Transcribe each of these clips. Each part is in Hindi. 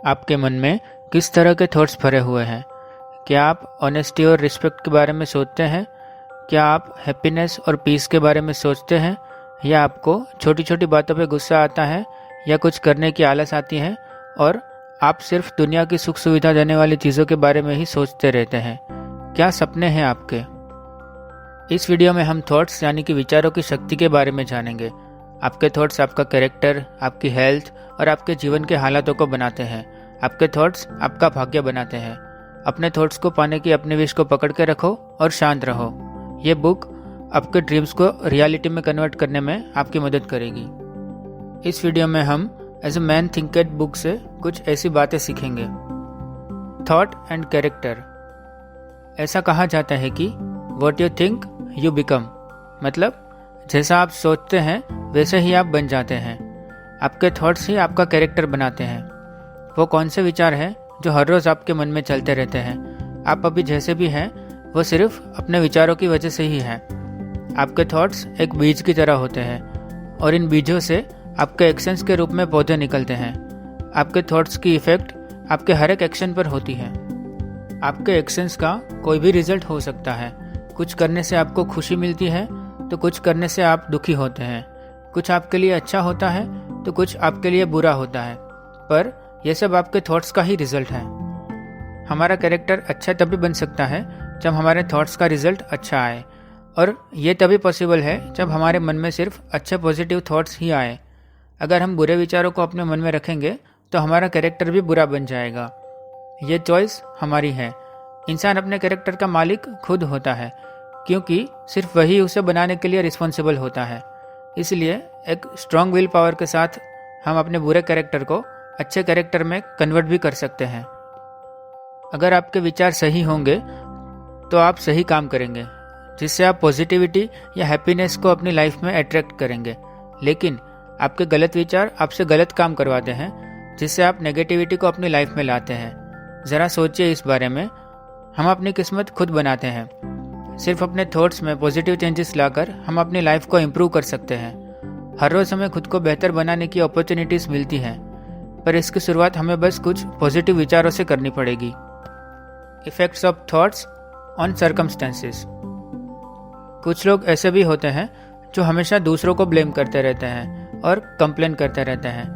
आपके मन में किस तरह के थॉट्स भरे हुए हैं? क्या आप ऑनेस्टी और रिस्पेक्ट के बारे में सोचते हैं? क्या आप हैप्पीनेस और पीस के बारे में सोचते हैं? या आपको छोटी छोटी बातों पे गुस्सा आता है या कुछ करने की आलस आती है और आप सिर्फ दुनिया की सुख सुविधा देने वाली चीज़ों के बारे में ही सोचते रहते हैं? क्या सपने हैं आपके? इस वीडियो में हम थॉट्स यानी कि विचारों की शक्ति के बारे में जानेंगे। आपके थॉट्स आपका कैरेक्टर, आपकी हेल्थ और आपके जीवन के हालातों को बनाते हैं। आपके थॉट्स आपका भाग्य बनाते हैं। अपने थॉट्स को पाने की अपने विश को पकड़ के रखो और शांत रहो। ये बुक आपके ड्रीम्स को रियलिटी में कन्वर्ट करने में आपकी मदद करेगी। इस वीडियो में हम एज ए मैन थिंकेड बुक से कुछ ऐसी बातें सीखेंगे। Thought and character. ऐसा कहा जाता है कि what you think you become, मतलब जैसा आप सोचते हैं वैसे ही आप बन जाते हैं। आपके थॉट्स ही आपका कैरेक्टर बनाते हैं। वो कौन से विचार हैं जो हर रोज़ आपके मन में चलते रहते हैं? आप अभी जैसे भी हैं वो सिर्फ अपने विचारों की वजह से ही हैं। आपके थॉट्स एक बीज की तरह होते हैं और इन बीजों से आपके एक्शंस के रूप में पौधे निकलते हैं। आपके थॉट्स की इफेक्ट आपके हर एक एक्शन पर होती है। आपके एक्शंस का कोई भी रिजल्ट हो सकता है। कुछ करने से आपको खुशी मिलती है तो कुछ करने से आप दुखी होते हैं। कुछ आपके लिए अच्छा होता है तो कुछ आपके लिए बुरा होता है, पर यह सब आपके थॉट्स का ही रिजल्ट है। हमारा कैरेक्टर अच्छा तभी बन सकता है जब हमारे थॉट्स का रिजल्ट अच्छा आए, और ये तभी पॉसिबल है जब हमारे मन में सिर्फ अच्छे पॉजिटिव थॉट्स ही आए। अगर हम बुरे विचारों को अपने मन में रखेंगे तो हमारा कैरेक्टर भी बुरा बन जाएगा। ये चॉइस हमारी है। इंसान अपने कैरेक्टर का मालिक खुद होता है, क्योंकि सिर्फ वही उसे बनाने के लिए रिस्पॉन्सिबल होता है। इसलिए एक स्ट्रॉन्ग विल पावर के साथ हम अपने बुरे कैरेक्टर को अच्छे कैरेक्टर में कन्वर्ट भी कर सकते हैं। अगर आपके विचार सही होंगे तो आप सही काम करेंगे, जिससे आप पॉजिटिविटी या हैप्पीनेस को अपनी लाइफ में अट्रैक्ट करेंगे। लेकिन आपके गलत विचार आपसे गलत काम करवाते हैं, जिससे आप नेगेटिविटी को अपनी लाइफ में लाते हैं। ज़रा सोचिए इस बारे में। हम अपनी किस्मत खुद बनाते हैं। सिर्फ अपने थॉट्स में पॉजिटिव चेंजेस लाकर हम अपनी लाइफ को इम्प्रूव कर सकते हैं। हर रोज़ हमें खुद को बेहतर बनाने की अपॉर्चुनिटीज़ मिलती हैं, पर इसकी शुरुआत हमें बस कुछ पॉजिटिव विचारों से करनी पड़ेगी। Effects of thoughts on circumstances. कुछ लोग ऐसे भी होते हैं जो हमेशा दूसरों को ब्लेम करते रहते हैं और कंप्लेन करते रहते हैं।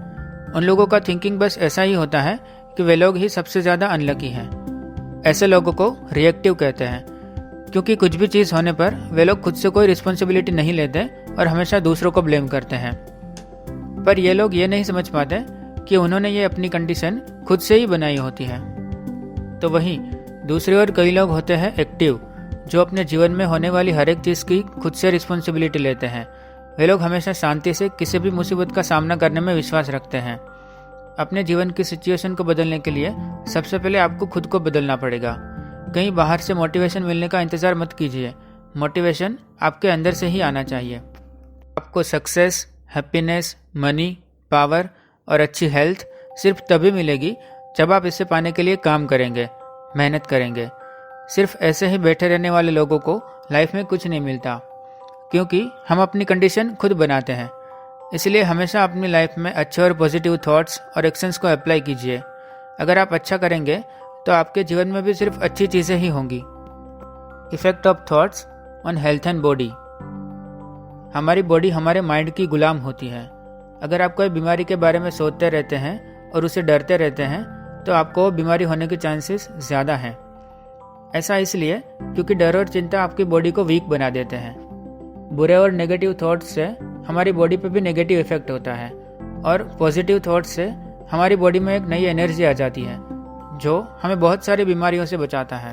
उन लोगों का थिंकिंग बस ऐसा ही होता है कि वे लोग ही सबसे ज़्यादा अनलकी हैं। ऐसे लोगों को रिएक्टिव कहते हैं, क्योंकि कुछ भी चीज़ होने पर वे लोग खुद से कोई रिस्पॉन्सिबिलिटी नहीं लेते और हमेशा दूसरों को ब्लेम करते हैं। पर ये लोग ये नहीं समझ पाते कि उन्होंने ये अपनी कंडीशन खुद से ही बनाई होती है। तो वहीं दूसरी ओर कई लोग होते हैं एक्टिव, जो अपने जीवन में होने वाली हर एक चीज़ की खुद से रिस्पॉन्सिबिलिटी लेते हैं। वे लोग हमेशा शांति से किसी भी मुसीबत का सामना करने में विश्वास रखते हैं। अपने जीवन की सिचुएशन को बदलने के लिए सबसे पहले आपको खुद को बदलना पड़ेगा। कहीं बाहर से मोटिवेशन मिलने का इंतज़ार मत कीजिए। मोटिवेशन आपके अंदर से ही आना चाहिए। आपको सक्सेस, हैप्पीनेस, मनी, पावर और अच्छी हेल्थ सिर्फ तभी मिलेगी जब आप इसे पाने के लिए काम करेंगे, मेहनत करेंगे। सिर्फ ऐसे ही बैठे रहने वाले लोगों को लाइफ में कुछ नहीं मिलता, क्योंकि हम अपनी कंडीशन खुद बनाते हैं। इसलिए हमेशा अपनी लाइफ में अच्छे और पॉजिटिव थॉट्स और एक्शंस को अप्लाई कीजिए। अगर आप अच्छा करेंगे तो आपके जीवन में भी सिर्फ अच्छी चीज़ें ही होंगी। Effect of thoughts on health and body. हमारी बॉडी हमारे माइंड की गुलाम होती है। अगर आप कोई बीमारी के बारे में सोचते रहते हैं और उसे डरते रहते हैं तो आपको बीमारी होने के चांसेस ज़्यादा हैं। ऐसा इसलिए क्योंकि डर और चिंता आपकी बॉडी को वीक बना देते हैं। बुरे और नेगेटिव थॉट्स से हमारी बॉडी पे भी नेगेटिव इफेक्ट होता है, और पॉजिटिव थॉट्स से हमारी बॉडी में एक नई एनर्जी आ जाती है जो हमें बहुत सारी बीमारियों से बचाता है।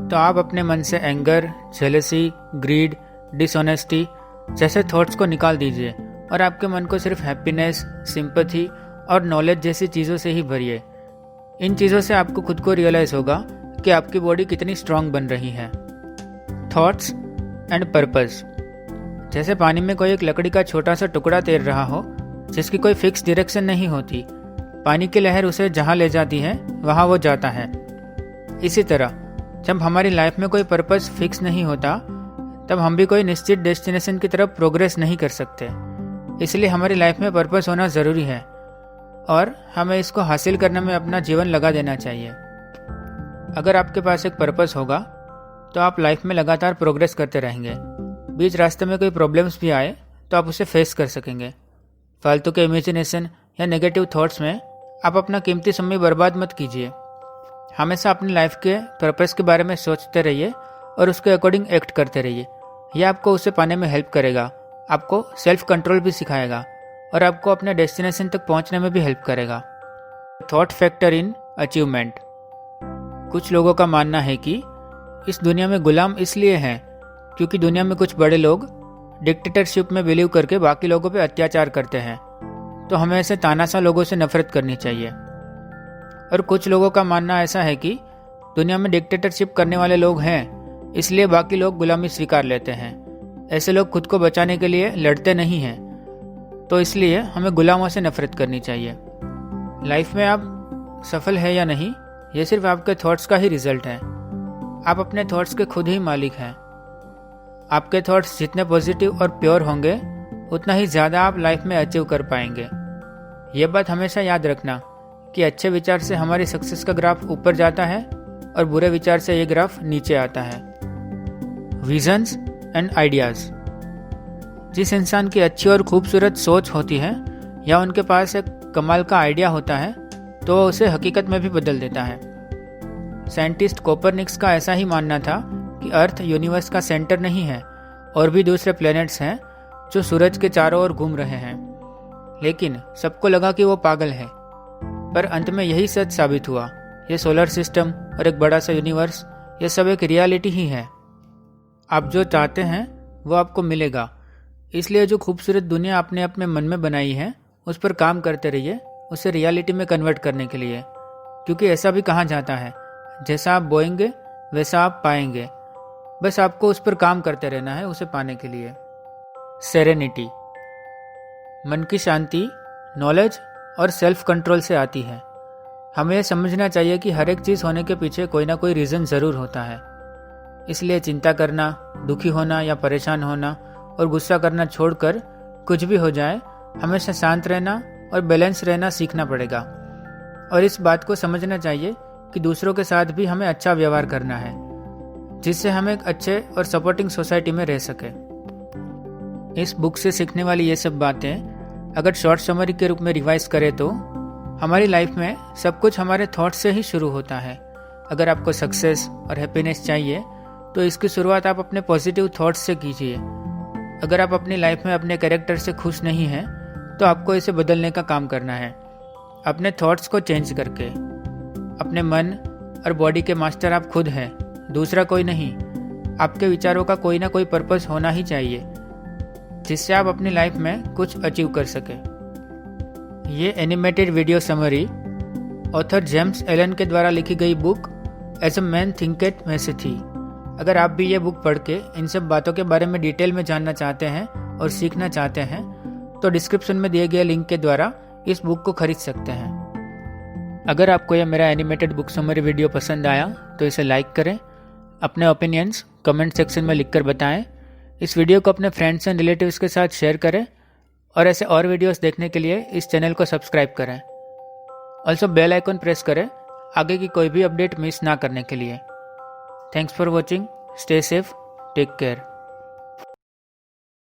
तो आप अपने मन से एंगर, जेलसी, ग्रीड, डिसऑनेस्टी जैसे थॉट्स को निकाल दीजिए और आपके मन को सिर्फ हैप्पीनेस, सिंपैथी और नॉलेज जैसी चीज़ों से ही भरिए। इन चीज़ों से आपको खुद को रियलाइज़ होगा कि आपकी बॉडी कितनी स्ट्रांग बन रही है। Thoughts and purpose. जैसे पानी में कोई एक लकड़ी का छोटा सा टुकड़ा तैर रहा हो, जिसकी कोई फिक्स डायरेक्शन नहीं होती। पानी की लहर उसे जहाँ ले जाती है वहाँ वो जाता है। इसी तरह जब हमारी लाइफ में कोई पर्पस फिक्स नहीं होता, तब हम भी कोई निश्चित डेस्टिनेशन की तरफ प्रोग्रेस नहीं कर सकते। इसलिए हमारी लाइफ में पर्पस होना ज़रूरी है। और हमें इसको हासिल करने में अपना जीवन लगा देना चाहिए। अगर आपके पास एक पर्पस होगा तो आप लाइफ में लगातार प्रोग्रेस करते रहेंगे। बीच रास्ते में कोई प्रॉब्लम्स भी आए तो आप उसे फेस कर सकेंगे। फालतू के इमेजिनेशन या नेगेटिव थॉट्स में आप अपना कीमती समय बर्बाद मत कीजिए। हमेशा अपनी लाइफ के पर्पस के बारे में सोचते रहिए और उसके अकॉर्डिंग एक्ट करते रहिए। यह आपको उसे पाने में हेल्प करेगा, आपको सेल्फ कंट्रोल भी सिखाएगा और आपको अपने डेस्टिनेशन तक पहुंचने में भी हेल्प करेगा। Thought factor in achievement. कुछ लोगों का मानना है कि इस दुनिया में गुलाम इसलिए हैं क्योंकि दुनिया में कुछ बड़े लोग डिक्टेटरशिप में बिलीव करके बाकी लोगों पर अत्याचार करते हैं, तो हमें ऐसे तानाशाह लोगों से नफरत करनी चाहिए। और कुछ लोगों का मानना ऐसा है कि दुनिया में डिक्टेटरशिप करने वाले लोग हैं, इसलिए बाकी लोग गुलामी स्वीकार लेते हैं। ऐसे लोग खुद को बचाने के लिए लड़ते नहीं हैं, तो इसलिए हमें गुलामों से नफरत करनी चाहिए। लाइफ में आप सफल है या नहीं, ये सिर्फ आपके थॉट्स का ही रिजल्ट है। आप अपने थॉट्स के खुद ही मालिक हैं। आपके थॉट्स जितने पॉजिटिव और प्योर होंगे उतना ही ज़्यादा आप लाइफ में अचीव कर पाएंगे। ये बात हमेशा याद रखना कि अच्छे विचार से हमारी सक्सेस का ग्राफ ऊपर जाता है और बुरे विचार से ये ग्राफ नीचे आता है। Visions and ideas. जिस इंसान की अच्छी और खूबसूरत सोच होती है या उनके पास एक कमाल का आइडिया होता है तो वह उसे हकीकत में भी बदल देता है। साइंटिस्ट कोपरनिकस का ऐसा ही मानना था कि अर्थ यूनिवर्स का सेंटर नहीं है और भी दूसरे प्लैनेट्स हैं जो सूरज के चारों ओर घूम रहे हैं। लेकिन सबको लगा कि वो पागल है, पर अंत में यही सच साबित हुआ। ये सोलर सिस्टम और एक बड़ा सा यूनिवर्स, ये सब एक रियलिटी ही है। आप जो चाहते हैं वो आपको मिलेगा। इसलिए जो खूबसूरत दुनिया आपने अपने मन में बनाई है उस पर काम करते रहिए, उसे रियलिटी में कन्वर्ट करने के लिए। क्योंकि ऐसा भी कहा जाता है, जैसा आप बोएंगे वैसा आप पाएंगे। बस आपको उस पर काम करते रहना है उसे पाने के लिए। सेरेनिटी। मन की शांति नॉलेज और सेल्फ कंट्रोल से आती है। हमें यह समझना चाहिए कि हर एक चीज़ होने के पीछे कोई ना कोई रीज़न ज़रूर होता है। इसलिए चिंता करना, दुखी होना या परेशान होना और गुस्सा करना छोड़कर कुछ भी हो जाए, हमेशा शांत रहना और बैलेंस रहना सीखना पड़ेगा। और इस बात को समझना चाहिए कि दूसरों के साथ भी हमें अच्छा व्यवहार करना है, जिससे हम एक अच्छे और सपोर्टिंग सोसाइटी में रह सके। इस बुक से सीखने वाली ये सब बातें अगर शॉर्ट समरी के रूप में रिवाइज करें तो हमारी लाइफ में सब कुछ हमारे थॉट से ही शुरू होता है। अगर आपको सक्सेस और हैप्पीनेस चाहिए तो इसकी शुरुआत आप अपने पॉजिटिव थॉट्स से कीजिए। अगर आप अपनी लाइफ में अपने कैरेक्टर से खुश नहीं हैं तो आपको इसे बदलने का काम करना है, अपने थॉट्स को चेंज करके। अपने मन और बॉडी के मास्टर आप खुद हैं, दूसरा कोई नहीं। आपके विचारों का कोई ना कोई पर्पस होना ही चाहिए जिससे आप अपनी लाइफ में कुछ अचीव कर सके। ये animated video summary author James Allen के द्वारा लिखी गई बुक एज अ मैन थिंकेट में से थी। अगर आप भी ये बुक पढ़ के इन सब बातों के बारे में डिटेल में जानना चाहते हैं और सीखना चाहते हैं तो डिस्क्रिप्शन में दिए गए लिंक के द्वारा इस बुक को खरीद सकते हैं। अगर आपको यह मेरा एनिमेटेड बुक समरी वीडियो पसंद आया तो इसे लाइक करें, अपने ओपिनियंस कमेंट सेक्शन में लिखकर बताएं। इस वीडियो को अपने फ्रेंड्स एंड रिलेटिव्स के साथ शेयर करें और ऐसे और वीडियोस देखने के लिए इस चैनल को सब्सक्राइब करें। ऑल्सो बेल आइकन प्रेस करें आगे की कोई भी अपडेट मिस ना करने के लिए। Thanks for watching, stay safe, take care.